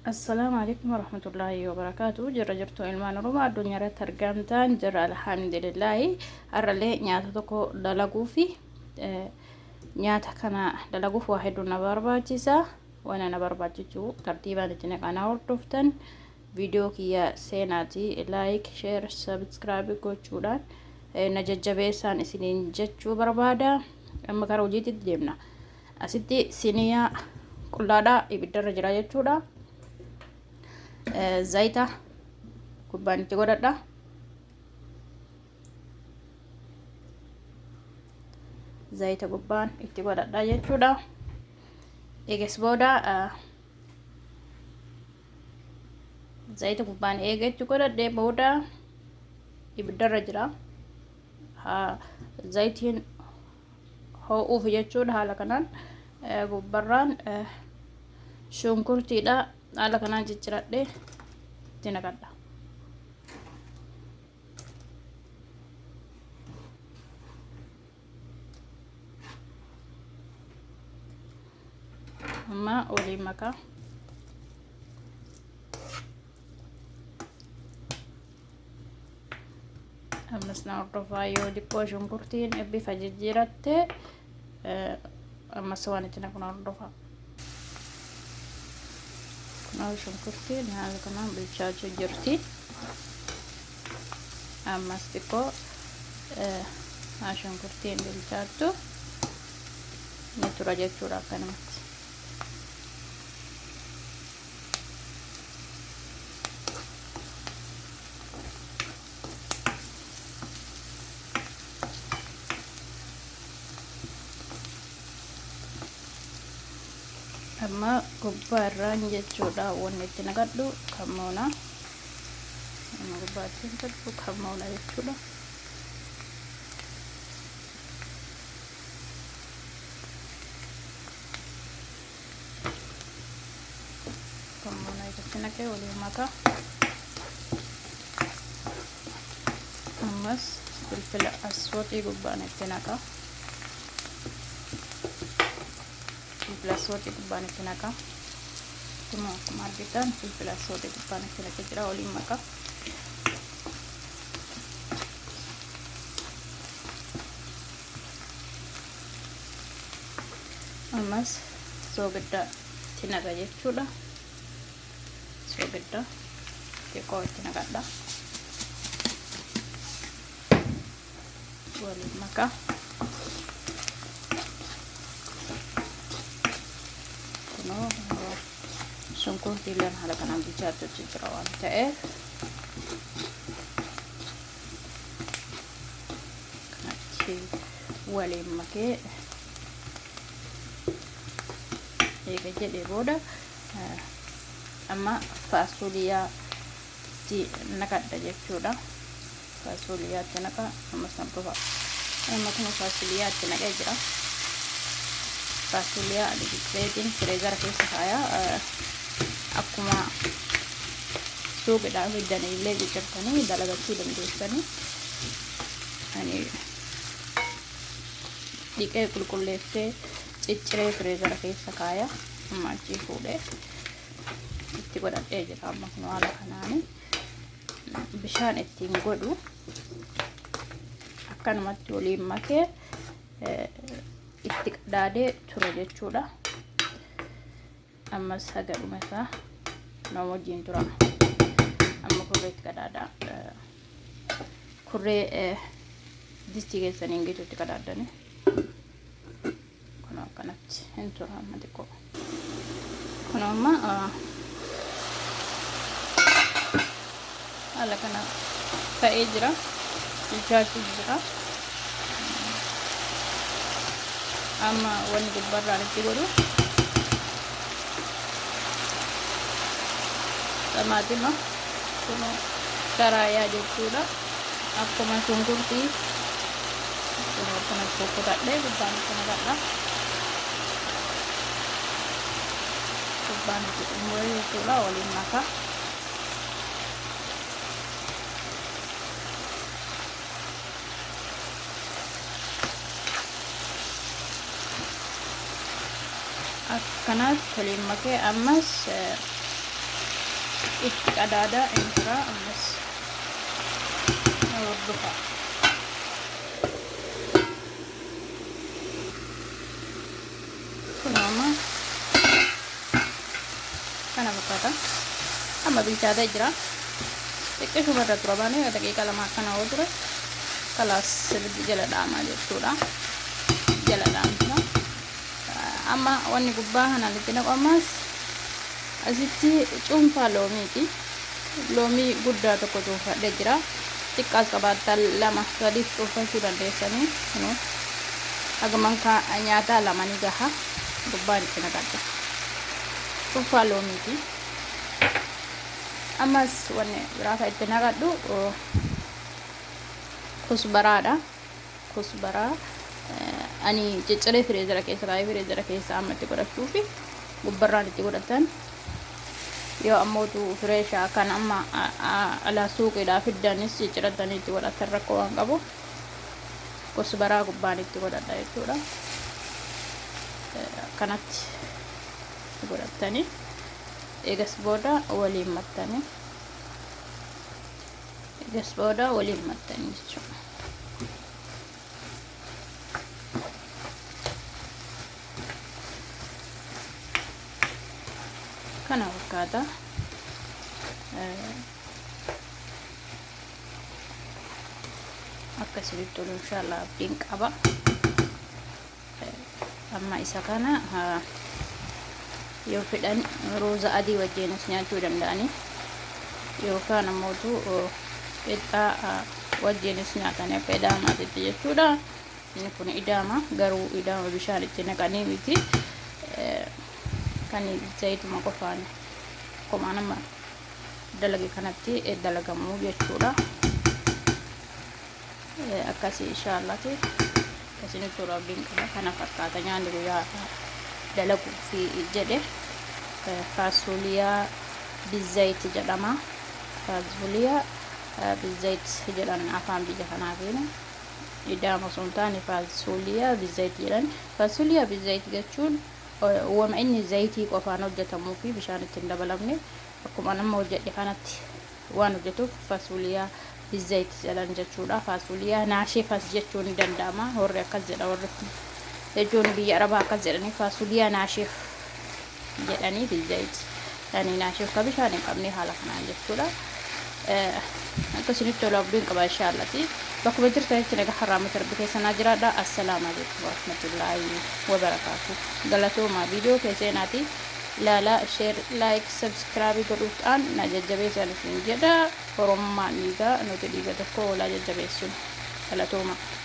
Assalamu alaikum warahmatullahi wabarakatuh. Jirtu ilmaan Oromoo addunyaa irratti argamtan jira alhamdulillahi. Har'allee nyaata tokko dalaguu fi nyaata kana dalaguuf waa hedduu na barbaachisa. Waan na barbaachisu tartiibaan itti naqanaa hordoftan viidiyoo kiyya seenaatii like, share, subscribe gochuudhaan na jajjabeessaan isiniin jechuu barbaada. Amma karaa hojiitti deemna. Asitti siniyaa qullaadhaa ibiddarra jira jechuudha. Zayita gubbaan itti godhadha. Zayita gubbaan itti godhadha jechuudha. Eegas booda zayita gubbaan eega itti godhadhee booda ibiddarra jira. Zayitiin ho'uuf jechuudha. Haala kanaan gubbarraan shunkurtiidha. Haala kanaan cicciradhee itti naqadha. Amma waliin makaa. Ammas na hordofaa yoo xiqqoo shunkurtiin bifa jijjiiratte ammas waan itti naqnu hordofaa. Shunkurtii haala kanaan bilchaachuu jirti. Ammas xiqqoo shunkurtiin bilchaattu ni tura jechuudha akkanumatti. Amma gubbaarraan jechuudha wanni itti naqadhu kammoona. Amma gubbaatti naqadhu kammoona jechuudha. Kammoona itti naqee waliin makaa. Ammas filfila aswaatii gubbaan itti naqaa. Filfila gubbaan itti naqaa. Akkuma argitan filfila gubbaan itti naqee jira waliin makaa. Ammas soogidda itti naqa jechuudha. Soogidda xiqqoo itti naqadha. Waliin makaa. Shunkurtiileen haala kanaan bilchaatutti jira waan ta'eef kanatti waliin makee eega jedhee booda amma faasuuliyaatti naqadha jechuudha. Faasuuliyaatti naqa. Ammas nabdofa. Amma kun faasuuliyaatti naqee jira. Faasuuliyaa adigiseetiin fireezara keessa kaayaa. Akkuma suuqidhaan fiddanii illee biqiltanii dalagachuu dandeessanii. Ani dhiqee qulqulleessee cicciree fireezara keessa kaaya. Amma achii fuudhee itti godhadhee jira. Amma kun haala kanaani bishaan ittiin godhu akkanumatti waliin makee itti qadaadee ture jechuudha. Ammas haga dhuma isaa nama wajjin tura. Amma kurreetti qadaada. Kurree distii keessaniin geetutti qadaadani. Kun akkanatti hin tura amma xiqqoo. Kun amma haala kana ta'ee jira. Bilchaachuu jira. Amma wanni gubbarraan itti godhu Tamaatima kun karaayaa jechuudha. Akkuma shunkurtii kana kukkutadhee gubbaan itti naqadha. Gubbaan itti xumuree jechuudha waliin makaa. Akkanas waliin makee ammas qadaada injira ammas hordofa kunama kana fakkaata amma bilchaatee jira xiqqeeshuma irra tura baanee daqiiqaa lama akkana yoo ture kalaas jala dhaamaa jechuudha jala dhaamna amma wanni gubbaa kanaan itti naqu ammas asitti cuunfaa loomiiti loomii guddaa tokko cuunfadhee jira xiqqaas qabaattan lama sadiif cuunfachuu dandeessanii kunu hagaman ka nyaataa lama ni gaha gubbaan itti naqadha cuunfaa loomiiti ammas wanni biraa ka itti naqadhu kusbaraadha kusbaraa ani cicciree fireezera keessa kaayee fireezera keessa amma itti godhachuu fi gubbarraan itti godhatan yoo ammootu fireeshaa kan amma ala suuqiidhaa fiddanis cicciratanii itti godhatan rakkoo waan qabu kusbaraa gubbaan itti godhadha jechuudha kanatti godhatanii eegas booda waliin mattanii jechuudha kana fakkaata akkasitti inshallah abdiin qaba amma isa kana yoo fedhan rooza adii wajjinis nyaachuu danda'ani yookaan ammoo qixxaa wajjinis nyaatanii akka idaamaatitti jechuudha inni kun idaama garuu idaama bishaan itti naqanii miti kan zayituma qofaan akkuma nama dalage kanatti dalagamuu jechuudha akkasii inshaallah akkasiin tura abdiin qaba kana fakkaata nyaanni guyyaa dalaguu fi jedhe faasuliyaa bizayti jedhama faasuliyaa bizayti jedhan afaan biyya kanaatiin idaama sun taane faasuliyaa bizayti jedhan faasuliyaa bizayti jechuun wama inni zaytii qofaan hojjetamuu fi bishaan ittiin dabalamne akkuma nama hojjedhe kanatti waan hojjetuuf faasuliyaa bizayti jedhan jechuudha faasuliyaa naashifas jechuun ni danda'ama warri akkas jedha warri jechuun biyya arabaa akkas jedhanii faasuliyaa naashif jedhanii bizayti yani naashif ka bishaan hin qabne haala kanaan jechuudha akkasinitti tola abdiin qaba inshaallah bakkuma jirtanitti nagaa har'aama tarbii keessanaa jiraadha assalaamu alaykum warahmatullaahi wabarakaatuh galatooma viidiyoo keessanaati ilaalaa share like subscribe godhuudhaan na jajjabeessan isin jedha oromummaan dhiigaa nuti dhiiga tokko olaa jajjabeessuun galatooma